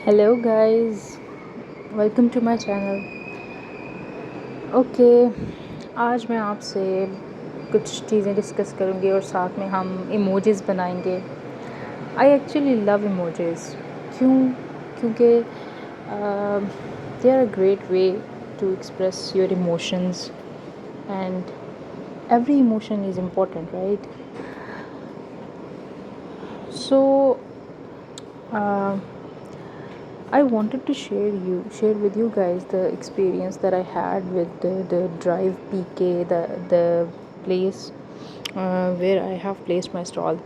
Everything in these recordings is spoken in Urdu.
Hello guys, welcome to my channel. Okay, آج میں آپ سے کچھ چیزیں ڈسکس کروں گی اور ساتھ میں ہم ایموجیز بنائیں گے۔ I actually love emojis. کیونکہ they are a great way to express your emotions and every emotion is important, right? So I wanted to share with you guys the experience that I had with the Drive PK, the place where I have placed my stall.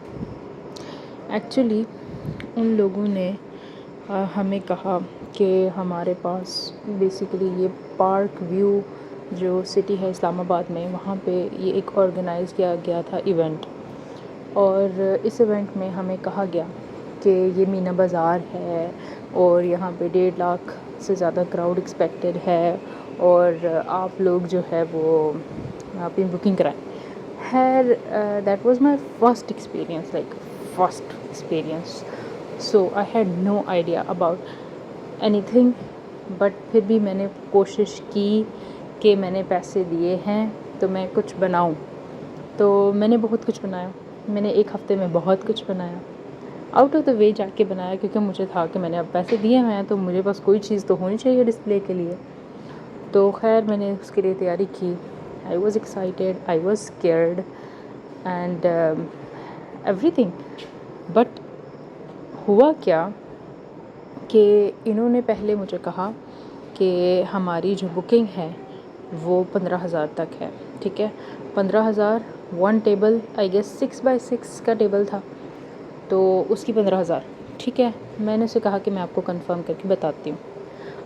Actually, ان لوگوں نے ہمیں کہا کہ ہمارے پاس بیسیکلی یہ پارک ویو جو سٹی ہے اسلام آباد میں، وہاں پہ یہ ایک آرگنائز کیا گیا تھا ایونٹ، اور اس ایونٹ میں ہمیں کہا گیا کہ یہ مینا بازار ہے اور یہاں پہ 1.5 لاکھ سے زیادہ کراؤڈ ایکسپیکٹڈ ہے، اور آپ لوگ جو ہے وہ اپنی بکنگ کرائیں۔ خیر، that was my first experience, so I had no idea about any thing, but پھر بھی میں نے کوشش کی کہ میں نے پیسے دیے ہیں تو میں کچھ بناؤں۔ تو میں نے بہت کچھ بنایا، میں نے ایک ہفتے میں بہت کچھ بنایا، آؤٹ آف دا وے جا کے بنایا، کیونکہ مجھے تھا کہ میں نے اب پیسے دیے ہوئے ہیں تو مجھے پاس کوئی چیز تو ہونی چاہیے ڈسپلے کے لیے۔ تو خیر میں نے اس کے لیے تیاری کی۔ I was excited, I was scared and every thing, but ہوا کیا کہ انہوں نے پہلے مجھے کہا کہ ہماری جو بکنگ ہے وہ 15,000 تک ہے، ٹھیک ہے؟ 15,000 one table, I guess 6x6 کا ٹیبل تھا، تو اس کی 15,000، ٹھیک ہے؟ میں نے اسے کہا کہ میں آپ کو کنفرم کر کے بتاتی ہوں۔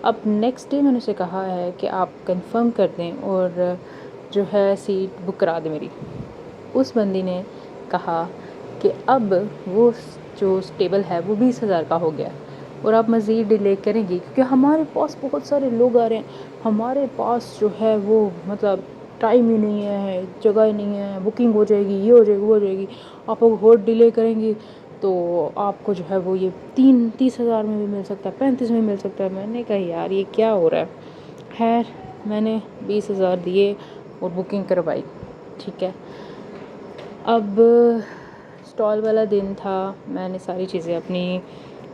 اب نیکسٹ ڈے میں نے اسے کہا ہے کہ آپ کنفرم کر دیں اور جو ہے سیٹ بک کرا دیں میری۔ اس بندی نے کہا کہ اب وہ جو ٹیبل ہے وہ 20,000 کا ہو گیا، اور آپ مزید ڈیلے کریں گی کیونکہ ہمارے پاس بہت سارے لوگ آ رہے ہیں، ہمارے پاس جو ہے وہ مطلب ٹائم ہی نہیں ہے، جگہ ہی نہیں ہے، بکنگ ہو جائے گی، یہ ہو جائے گی، وہ ہو جائے گی، آپ اور ڈیلے کریں گی تو آپ کو جو ہے وہ یہ 30,000 میں بھی مل سکتا ہے، 35 میں مل سکتا ہے۔ میں نے کہا یار یہ کیا ہو رہا ہے؟ خیر میں نے 20,000 دیے اور بکنگ کروائی، ٹھیک ہے؟ اب اسٹال والا دن تھا، میں نے ساری چیزیں اپنی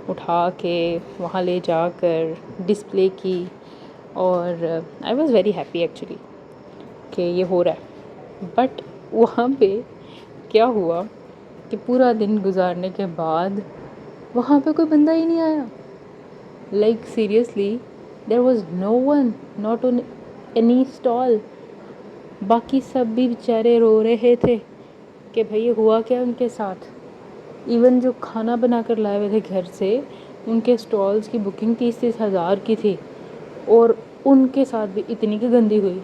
اٹھا کے وہاں لے جا کر ڈسپلے کی، اور I was very happy actually کہ یہ ہو رہا ہے۔ بٹ وہاں پہ کیا ہوا کہ پورا دن گزارنے کے بعد وہاں پہ کوئی بندہ ہی نہیں آیا۔ Like seriously there was no one, not on any stall. باقی سب بھی بیچارے رو رہے تھے کہ بھئی یہ ہوا کیا ان کے ساتھ۔ ایون جو کھانا بنا کر لائے ہوئے تھے گھر سے، ان کے اسٹالز کی بکنگ 30,000 کی تھی، اور ان کے ساتھ بھی اتنی کی گندی ہوئی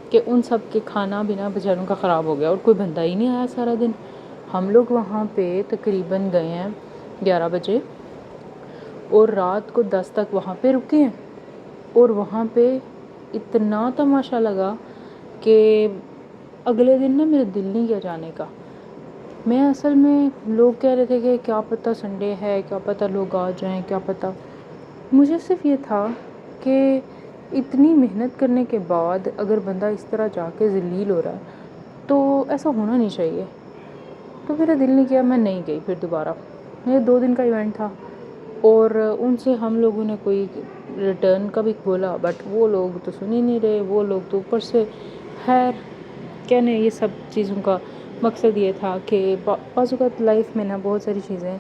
کہ ان سب کے کھانا بنا بیچاروں کا خراب ہو گیا، اور کوئی بندہ ہی نہیں آیا سارا دن۔ ہم لوگ وہاں پہ تقریباً گئے ہیں 11 بجے، اور رات کو 10 تک وہاں پہ رکے ہیں، اور وہاں پہ اتنا تماشا لگا کہ اگلے دن نا میرا دل نہیں کیا جانے کا۔ میں اصل میں لوگ کہہ رہے تھے کہ کیا پتہ سنڈے ہے، کیا پتہ لوگ آ جائیں، کیا پتہ۔ مجھے صرف یہ تھا کہ اتنی محنت کرنے کے بعد اگر بندہ اس طرح جا کے ذلیل ہو رہا ہے تو ایسا ہونا نہیں چاہیے۔ تو میرا دل نہیں کیا، میں نہیں گئی پھر دوبارہ۔ میرے 2 دن کا ایونٹ تھا، اور ان سے ہم لوگوں نے کوئی ریٹرن کا بھی بولا، بٹ وہ لوگ تو سن ہی نہیں رہے، وہ لوگ تو اوپر سے۔ خیر کہنے یہ سب چیزوں کا مقصد یہ تھا کہ بعض اوقات لائف میں نا بہت ساری چیزیں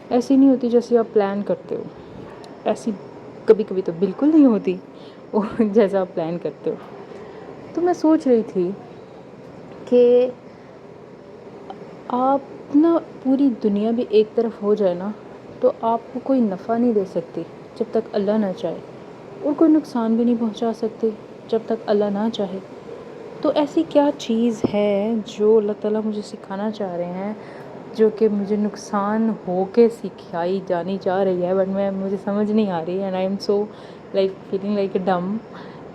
ایسی نہیں ہوتی جیسے آپ پلان کرتے ہو، ایسی کبھی کبھی تو بالکل نہیں ہوتی اور جیسا آپ پلان کرتے ہو۔ تو میں سوچ رہی تھی کہ آپ نا پوری دنیا بھی ایک طرف ہو جائے نا تو آپ کو کوئی نفع نہیں دے سکتی جب تک اللہ نہ چاہے، اور کوئی نقصان بھی نہیں پہنچا سکتی جب تک اللہ نہ چاہے۔ تو ایسی کیا چیز ہے جو اللہ تعالیٰ مجھے سکھانا چاہ رہے ہیں، جو کہ مجھے نقصان ہو کے سکھائی جانی چاہ رہی ہے، بٹ مجھے سمجھ نہیں آ رہی، and I am so like feeling like a dumb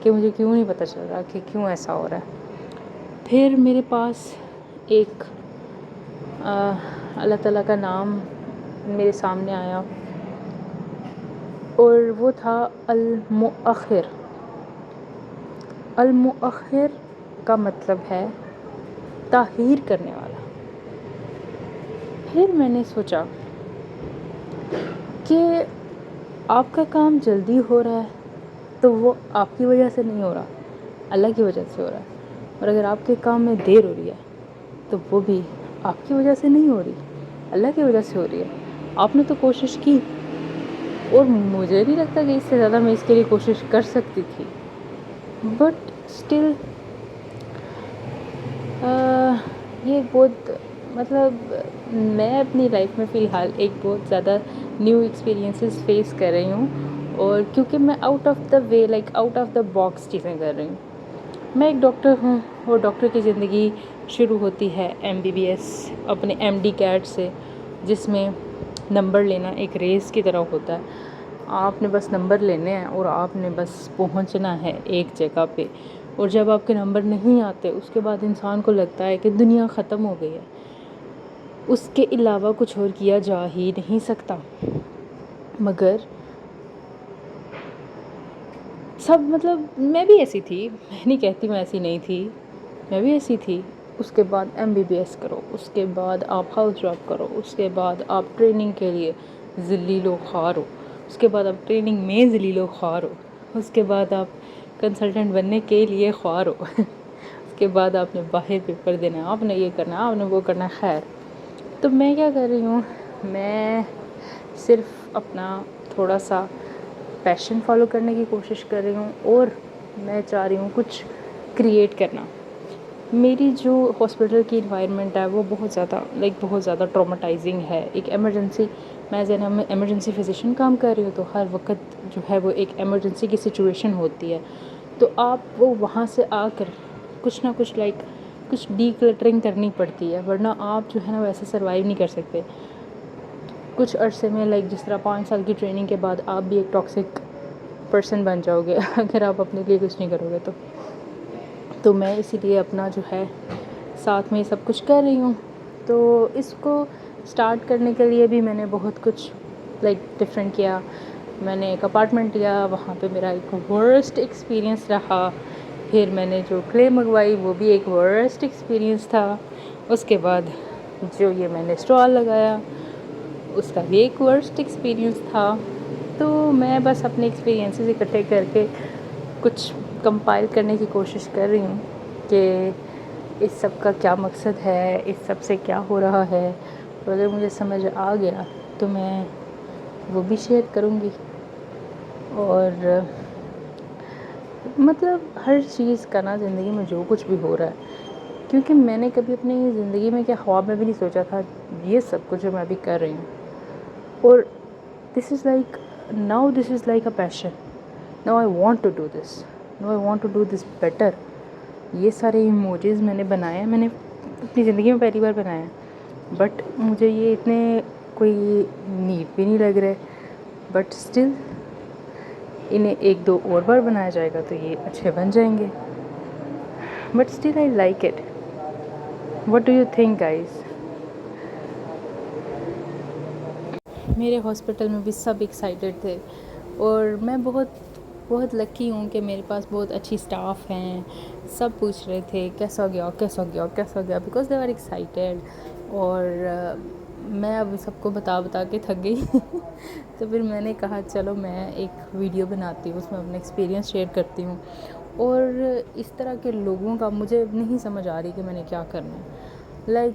کہ مجھے کیوں نہیں پتہ چل رہا کہ کیوں ایسا ہو رہا ہے۔ پھر میرے پاس ایک اللہ تعالیٰ کا نام میرے سامنے آیا، اور وہ تھا المؤخر. المؤخر کا مطلب ہے تاخیر کرنے والا. پھر میں نے سوچا کہ آپ کا کام جلدی ہو رہا ہے تو وہ آپ کی وجہ سے نہیں ہو رہا, اللہ کی وجہ سے ہو رہا ہے. اور اگر آپ کے کام میں دیر ہو رہی ہے تو وہ بھی آپ کی وجہ سے نہیں ہو رہی, اللہ کی وجہ سے ہو رہی ہے. آپ نے تو کوشش کی, اور مجھے نہیں لگتا کہ اس سے زیادہ میں اس کے لیے کوشش کر سکتی تھی. بٹ اسٹل یہ بہت مطلب میں اپنی لائف میں فی الحال ایک بہت زیادہ نیو ایکسپیرینسز فیس کر رہی ہوں. اور کیونکہ میں out of the way out of the box چیزیں کر رہی ہوں. میں ایک ڈاکٹر ہوں, اور ڈاکٹر کی زندگی شروع ہوتی ہے MBBS اپنے MD کیٹ سے, جس میں نمبر لینا ایک ریس کی طرح ہوتا ہے. آپ نے بس نمبر لینے ہیں اور آپ نے بس پہنچنا ہے ایک جگہ پہ. اور جب آپ کے نمبر نہیں آتے اس کے بعد انسان کو لگتا ہے کہ دنیا ختم ہو گئی ہے, اس کے علاوہ کچھ اور کیا جا ہی نہیں سکتا. مگر سب مطلب میں بھی ایسی تھی, میں نہیں کہتی میں ایسی نہیں تھی, میں بھی ایسی تھی. اس کے بعد MBBS کرو, اس کے بعد آپ ہاؤس جاب کرو, اس کے بعد آپ ٹریننگ کے لیے ذلیل و خوار ہو, اس کے بعد آپ ٹریننگ میں ذلیل و خوار ہو, اس کے بعد آپ کنسلٹنٹ بننے کے لیے خوار ہو, اس کے بعد آپ نے باہر پیپر دینا, آپ نے یہ کرنا, آپ نے وہ کرنا. خیر, تو میں کیا کر رہی ہوں, میں صرف اپنا تھوڑا سا پیشن فالو کرنے کی کوشش کر رہی ہوں, اور میں چاہ رہی ہوں کچھ کریٹ کرنا. میری جو ہاسپٹل کی انوائرمنٹ ہے وہ بہت زیادہ ٹرامیٹائزنگ ہے. ایک ایمرجنسی, میں ایمرجنسی فزیشین کام کر رہی ہوں, تو ہر وقت جو ہے وہ ایک ایمرجنسی کی سچویشن ہوتی ہے. تو آپ وہ وہاں سے آ کر کچھ نہ کچھ ڈی کلٹرنگ کرنی پڑتی ہے, ورنہ آپ جو ہے نا ویسے سروائیو نہیں کر سکتے. کچھ عرصے میں جس طرح 5 سال کی ٹریننگ کے بعد آپ بھی ایک ٹاکسک پرسن بن جاؤ گے اگر آپ اپنے لیے کچھ نہیں کرو گے تو میں اسی لیے اپنا جو ہے ساتھ میں سب کچھ کر رہی ہوں. تو اس کو اسٹارٹ کرنے کے لیے بھی میں نے بہت کچھ ڈفرینٹ کیا. میں نے ایک اپارٹمنٹ لیا, وہاں پہ میرا ایک ورسٹ ایکسپیرئنس رہا. پھر میں نے جو کلے منگوائی وہ بھی ایک ورسٹ ایکسپیرئنس تھا. اس کے بعد جو یہ میں نے اسٹال لگایا اس کا بھی ایک ورسٹ ایکسپیرئنس تھا. تو میں بس اپنے ایکسپیرینسز اکٹھے کر کے کچھ کمپائل کرنے کی کوشش کر رہی ہوں کہ اس سب کا کیا مقصد ہے, اس سب سے کیا ہو رہا ہے. تو اگر مجھے سمجھ آ گیا تو میں وہ بھی شیئر کروں گی. اور مطلب ہر چیز کا نا زندگی میں جو کچھ بھی ہو رہا ہے, کیونکہ میں نے کبھی اپنی زندگی میں کیا خواب میں بھی نہیں سوچا تھا یہ سب کچھ جو میں ابھی کر رہی ہوں. اور this is like a passion. Now I want to do this. Now I want to do this better. یہ سارے ایموجیز میں نے بنائے ہیں, میں نے اپنی زندگی میں پہلی بار بنائے ہیں, بٹ مجھے یہ اتنے کوئی نیٹ بھی نہیں لگ رہے. بٹ اسٹل انہیں 1-2 اور بار بنایا جائے گا تو یہ اچھے بن جائیں گے. But still I like it. What do you think guys? میرے ہاسپٹل میں بھی سب ایکسائٹیڈ تھے, اور میں بہت لکی ہوں کہ میرے پاس بہت اچھی اسٹاف ہیں. سب پوچھ رہے تھے کیسا گیا بیکاز دے آر ایکسائٹیڈ. اور میں اب سب کو بتا کے تھک گئی تو پھر میں نے کہا چلو میں ایک ویڈیو بناتی ہوں, اس میں اپنا ایکسپیرینس شیئر کرتی ہوں. اور اس طرح کے لوگوں کا مجھے نہیں سمجھ آ رہی کہ میں نے کیا کرنا ہے.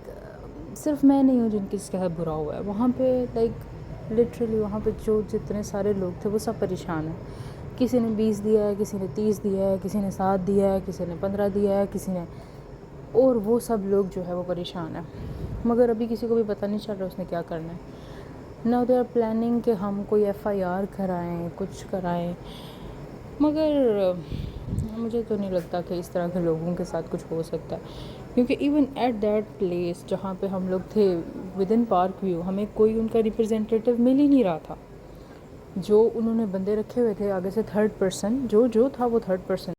صرف میں نہیں ہوں جن کے ساتھ برا ہوا ہے وہاں پہ. لٹرلی وہاں پہ جو جتنے سارے لوگ تھے وہ سب پریشان ہیں. کسی نے 20 دیا ہے, کسی نے 30 دیا ہے, کسی نے 7 دیا ہے, کسی نے 15 دیا ہے, کسی نے, اور وہ سب لوگ جو ہے وہ پریشان ہیں. مگر ابھی کسی کو بھی پتہ نہیں چل رہا اس نے کیا کرنا ہے. ناؤ دے آر پلاننگ کہ ہم کوئی FIR کرائیں, کچھ کرائیں. مگر مجھے تو نہیں لگتا کہ اس طرح کے لوگوں کے ساتھ کچھ ہو سکتا ہے, کیونکہ ایون ایٹ دیٹ پلیس جہاں پہ ہم لوگ تھے ود ان پارک ویو, ہمیں کوئی ان کا ریپرزینٹیٹیو مل ہی نہیں رہا تھا. جو انہوں نے بندے رکھے ہوئے تھے آگے سے 3rd پرسن, جو تھا وہ 3rd پرسن